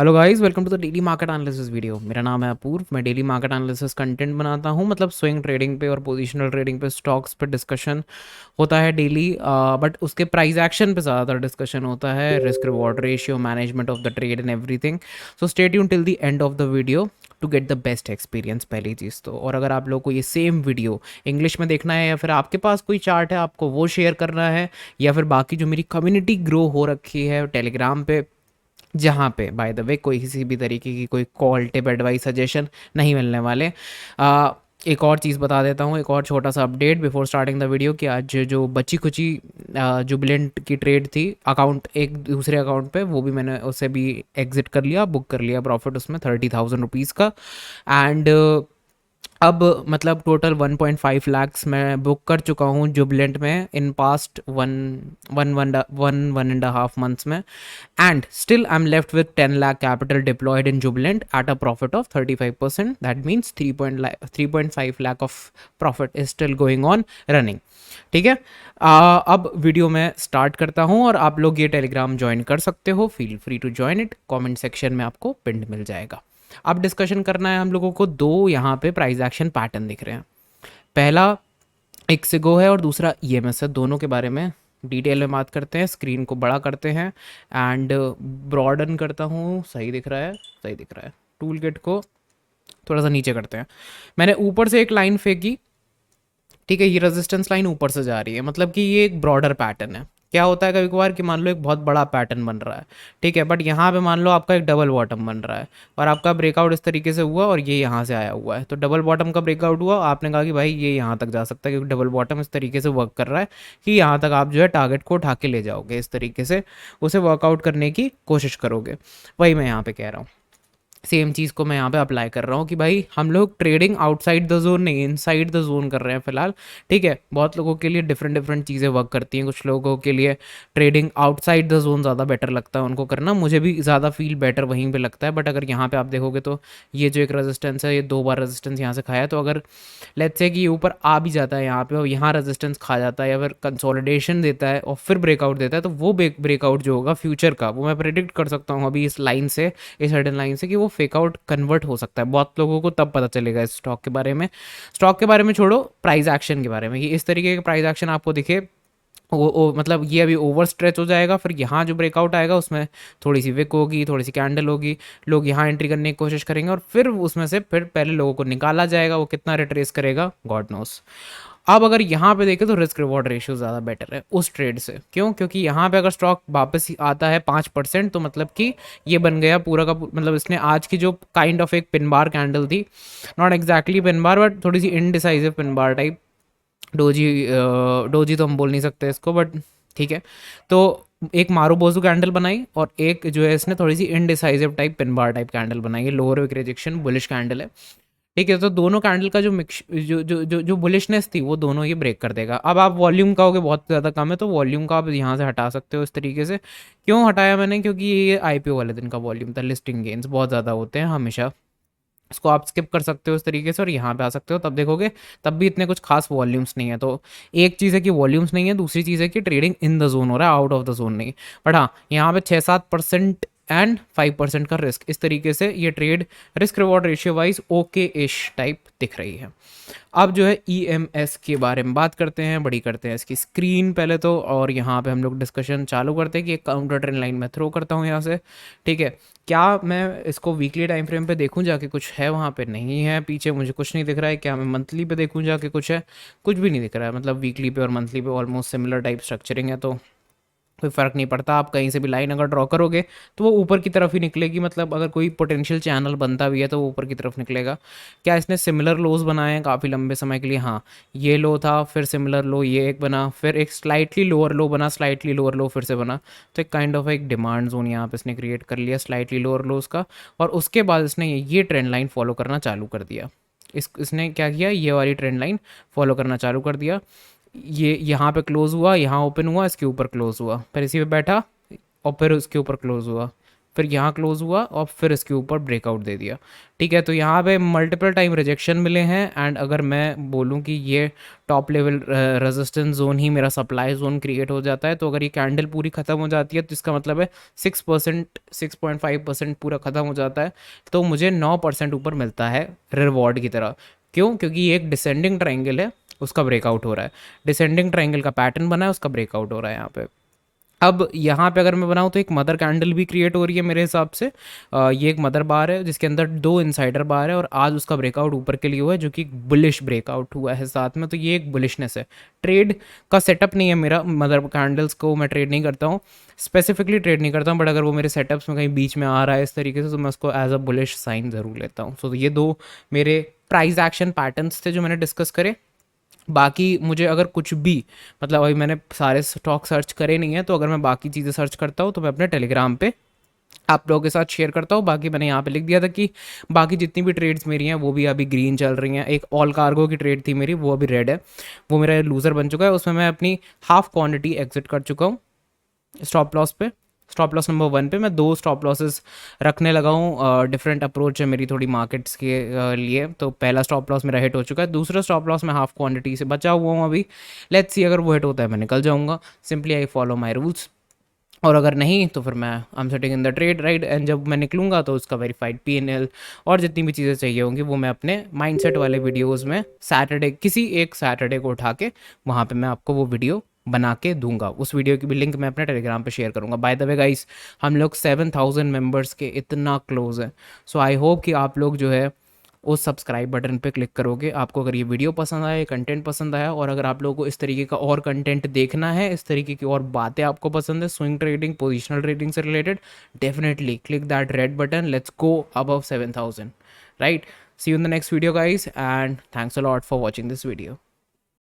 Hello guys, welcome to the daily market analysis video. मेरा नाम है अपूर्व। मैं डेली मार्केट एनालिसिस कंटेंट बनाता हूं, मतलब स्विंग ट्रेडिंग पे और पोजिशनल ट्रेडिंग पे, स्टॉक्स पे डिस्कशन होता है डेली। बट उसके प्राइस एक्शन पे ज़्यादातर डिस्कशन होता है, risk reward ratio, management of the trade and everything. So stay tune till the end of the video to get the best experience, पहली चीज़ तो। और अगर आप लोग को ये सेम वीडियो इंग्लिश में देखना है, या फिर आपके पास कोई चार्ट है आपको वो शेयर करना है, या फिर बाकी जो मेरी कम्युनिटी ग्रो हो रखी है टेलीग्राम पे, जहाँ पे बाय द वे कोई किसी भी तरीके की कोई कॉल टिप एडवाइस सजेशन नहीं मिलने वाले। आ, एक और चीज़ बता देता हूँ, एक और छोटा सा update before starting the video, कि आज जो बची खुची जुबिलेंट की ट्रेड थी अकाउंट एक दूसरे अकाउंट पे, वो भी मैंने उसे भी एग्जिट कर लिया, बुक कर लिया प्रॉफिट उसमें 30,000 रुपीज़ का। एंड अब मतलब टोटल 1.5 लैक्स मैं बुक कर चुका हूँ जुबलेंट में in past one and half months में। And still I am left with 10 lakh capital deployed in Jubilant at a profit of 35%। That means 3.5 lakh of profit is still going on running. ठीक है। अब video में start करता हूँ, और आप लोग ये टेलीग्राम ज्वाइन कर सकते हो, feel free to join it. Comment section में आपको पिंड मिल जाएगा। अब डिस्कशन करना है हम लोगों को, दो यहाँ पे प्राइस एक्शन पैटर्न दिख रहे हैं। पहला एक सिगो है और दूसरा ईएमएस है। दोनों के बारे में डिटेल में बात करते हैं। स्क्रीन को बड़ा करते हैं एंड ब्रॉडन करता हूँ। सही दिख रहा है, सही दिख रहा है। टूल किट को थोड़ा सा नीचे करते हैं। मैंने ऊपर से एक लाइन फेंकी, ठीक है। ये रेजिस्टेंस लाइन ऊपर से जा रही है, मतलब कि ये एक ब्रॉडर पैटर्न है। क्या होता है कभी कभार कि मान लो एक बहुत बड़ा पैटर्न बन रहा है, ठीक है, बट यहाँ पे मान लो आपका एक डबल बॉटम बन रहा है, और आपका ब्रेकआउट इस तरीके से हुआ और ये यहाँ से आया हुआ है। तो डबल बॉटम का ब्रेकआउट हुआ, आपने कहा कि भाई ये यहाँ तक जा सकता है, क्योंकि डबल बॉटम इस तरीके से वर्क कर रहा है कि यहाँ तक आप जो है टारगेट को उठा के ले जाओगे, इस तरीके से उसे वर्कआउट करने की कोशिश करोगे। वही मैं यहाँ पे कह रहा हूँ। सेम चीज़ को मैं यहाँ पे अप्लाई कर रहा हूँ कि भाई हम लोग ट्रेडिंग आउटसाइड द जोन नहीं, इनसाइड द जोन कर रहे हैं फिलहाल। ठीक है, बहुत लोगों के लिए डिफरेंट डिफरेंट चीज़ें वर्क करती हैं। कुछ लोगों के लिए ट्रेडिंग आउटसाइड द जोन ज़्यादा बेटर लगता है उनको करना, मुझे भी ज़्यादा फील बेटर वहीं पे लगता है। बट अगर यहाँ पे आप देखोगे तो ये जो एक रेजिस्टेंस है, ये 2 बार रेजिस्टेंस यहाँ से खाया है। तो अगर लेट्स से कि ये ऊपर आ भी जाता है यहाँ पे और यहाँ रेजिस्टेंस खा जाता है, या फिर कंसोलिडेशन देता है और फिर ब्रेकआउट देता है, तो वो ब्रेकआउट जो होगा फ्यूचर का, वो मैं प्रिडिक्ट कर सकता हूँ अभी इस लाइन से, इस सडन लाइन से, कि वो फेक आउट कन्वर्ट हो सकता है। बहुत लोगों को तब पता चलेगा इस स्टॉक के बारे में। स्टॉक के बारे में छोड़ो, प्राइस एक्शन के बारे में, कि इस तरीके के प्राइस एक्शन आपको दिखे, मतलब ये अभी ओवर स्ट्रेच हो जाएगा, फिर यहाँ जो ब्रेकआउट आएगा उसमें थोड़ी सी विक होगी, थोड़ी सी कैंडल होगी, लोग यहाँ एंट्री करने की कोशिश करेंगे, और फिर उसमें से फिर पहले लोगों को निकाला जाएगा। वो कितना रिट्रेस करेगा गॉड नोस। अब अगर यहाँ पे देखें तो रिस्क रिवॉर्ड रेशियो ज़्यादा बेटर है उस ट्रेड से। क्यों? क्योंकि यहाँ पे अगर स्टॉक वापस ही आता है 5%, तो मतलब कि ये बन गया पूरा का मतलब इसने आज की जो काइंड ऑफ एक पिन बार कैंडल थी, not exactly pin bar but थोड़ी सी indecisive pin bar type, doji doji तो हम बोल नहीं सकते इसको, बट ठीक है। तो एक मारूबोजू कैंडल बनाई, और एक जो है इसने थोड़ी सी indecisive type pin bar type candle बनाई है। Lower wick rejection bullish candle है, ठीक है। तो दोनों कैंडल का जो मिक्स जो बुलिशनेस थी, वो दोनों ये ब्रेक कर देगा। अब आप वॉल्यूम कहोगे बहुत ज़्यादा कम है, तो वॉल्यूम का आप यहाँ से हटा सकते हो इस तरीके से। क्यों हटाया मैंने? क्योंकि ये आईपीओ वाले दिन का वॉल्यूम था। लिस्टिंग गेंस बहुत ज़्यादा होते हैं हमेशा, इसको आप स्किप कर सकते हो इस तरीके से और यहाँ पे आ सकते हो, तब देखोगे तब भी इतने कुछ खास वॉल्यूम्स नहीं है। तो एक चीज़ है कि वॉल्यूम्स नहीं है, दूसरी चीज़ है कि ट्रेडिंग इन द जोन हो रहा है, आउट ऑफ द जोन नहीं। बट हाँ, यहाँ पे 6-7% एंड 5% का रिस्क, इस तरीके से ये trade risk reward ratio wise okay इश टाइप दिख रही है। अब जो है ईएमएस के बारे में बात करते हैं, बड़ी करते हैं इसकी स्क्रीन पहले तो, और यहाँ पे हम लोग डिस्कशन चालू करते हैं कि एक काउंटर ट्रेंड लाइन में थ्रो करता हूँ यहाँ से। ठीक है, क्या मैं इसको वीकली टाइम फ्रेम पे देखूँ जाके? कुछ है वहाँ पे? नहीं है, पीछे मुझे कुछ नहीं दिख रहा है। क्या मैं मंथली पे देखूँ जाके? कुछ है? कुछ भी नहीं दिख रहा है। मतलब वीकली पे और मंथली पे ऑलमोस्ट सिमिलर टाइप स्ट्रक्चरिंग है, तो कोई फ़र्क नहीं पड़ता। आप कहीं से भी लाइन अगर ड्रॉ करोगे तो वो ऊपर की तरफ ही निकलेगी। मतलब अगर कोई पोटेंशियल चैनल बनता भी है तो वो ऊपर की तरफ निकलेगा। क्या इसने सिमिलर लोज बनाए हैं काफ़ी लंबे समय के लिए? हाँ, ये लो था, फिर सिमिलर लो ये एक बना, फिर एक स्लाइटली लोअर लो बना, स्लाइटली लोअर लो फिर से बना। तो एक काइंड ऑफ एक डिमांड जोन यहाँ पे इसने क्रिएट कर लिया स्लाइटली लोअर लोज का, और उसके बाद इसने ये ट्रेंड लाइन फॉलो करना चालू कर दिया। इसने क्या किया, ये वाली ट्रेंड लाइन फॉलो करना चालू कर दिया। ये यहाँ पे क्लोज हुआ, यहाँ ओपन हुआ, इसके ऊपर क्लोज हुआ, फिर इसी पे बैठा और फिर उसके ऊपर क्लोज हुआ। फिर यहाँ क्लोज हुआ और फिर इसके ऊपर ब्रेकआउट दे दिया। ठीक है, तो यहाँ पे मल्टीपल टाइम रिजेक्शन मिले हैं। एंड अगर मैं बोलूँ कि ये टॉप लेवल रेजिस्टेंस जोन ही मेरा सप्लाई जोन क्रिएट हो जाता है, तो अगर ये कैंडल पूरी ख़त्म हो जाती है तो इसका मतलब है 6%, 6.5% पूरा ख़त्म हो जाता है, तो मुझे 9% ऊपर मिलता है रिवॉर्ड की तरह। क्यों? क्योंकि ये एक डिसेंडिंग ट्रायंगल है, उसका ब्रेकआउट हो रहा है। डिसेंडिंग ट्रायंगल का पैटर्न बना है, उसका ब्रेकआउट हो रहा है यहाँ पे। अब यहाँ पे अगर मैं बनाऊँ तो एक मदर कैंडल भी क्रिएट हो रही है मेरे हिसाब से। ये एक मदर बार है जिसके अंदर 2 इनसाइडर बार है, और आज उसका ब्रेकआउट ऊपर के लिए हुआ है जो कि बुलिश ब्रेकआउट हुआ है साथ में। तो ये एक बुलिशनेस है। ट्रेड का सेटअप नहीं है मेरा, मदर कैंडल्स को मैं ट्रेड नहीं करता हूँ, स्पेसिफिकली ट्रेड नहीं करता हूँ, बट अगर वो मेरे सेटअप्स में कहीं बीच में आ रहा है इस तरीके से तो मैं उसको एज अ बुलिश साइन ज़रूर लेता हूँ। सो ये 2 मेरे प्राइस एक्शन पैटर्न्स थे जो मैंने डिस्कस करे। बाकी मुझे अगर कुछ भी, मतलब अभी मैंने सारे स्टॉक सर्च करे नहीं है, तो अगर मैं बाकी चीज़ें सर्च करता हूँ तो मैं अपने टेलीग्राम पे आप लोगों के साथ शेयर करता हूँ। बाकी मैंने यहाँ पे लिख दिया था कि बाकी जितनी भी ट्रेड्स मेरी हैं वो भी अभी ग्रीन चल रही हैं। एक ऑल कार्गो की ट्रेड थी मेरी, वो अभी रेड है, वो मेरा लूज़र बन चुका है। उसमें मैं अपनी हाफ क्वांटिटी एग्जिट कर चुका हूँ स्टॉप लॉस पे। स्टॉप लॉस नंबर 1 पे मैं 2 स्टॉप लॉसेस रखने लगा हूँ। डिफरेंट अप्रोच है मेरी थोड़ी मार्केट्स के लिए। तो पहला स्टॉप लॉस मेरा हिट हो चुका है, दूसरा स्टॉप लॉस मैं हाफ क्वांटिटी से बचा हुआ हूँ अभी। लेट्स सी, अगर वो हिट होता है मैं निकल जाऊँगा। Simply I follow my rules, और अगर नहीं तो फिर मैं I am setting in the trade, right. And जब मैं निकलूंगा तो उसका वेरीफाइड पीएनएल और जितनी भी चीज़ें चाहिए होंगी वो मैं अपने माइंडसेट वाले वीडियोस में सैटरडे, किसी एक सैटरडे को उठा के वहाँ पे मैं आपको वो वीडियो बना के दूंगा। उस वीडियो की भी लिंक मैं अपने टेलीग्राम पे शेयर करूंगा। बाय द वे गाइस, हम लोग 7,000 मेंबर्स के इतना क्लोज हैं। सो आई होप कि आप लोग जो है उस सब्सक्राइब बटन पे क्लिक करोगे। आपको अगर ये वीडियो पसंद आया, ये कंटेंट पसंद आया, और अगर आप लोगों को इस तरीके का और कंटेंट देखना है, इस तरीके की और बातें आपको पसंद है स्विंग ट्रेडिंग, पोजिशनल ट्रेडिंग से related, definitely click that red button. Let's go above 7,000, right. See you in the next video guys, and thanks a lot for watching this video.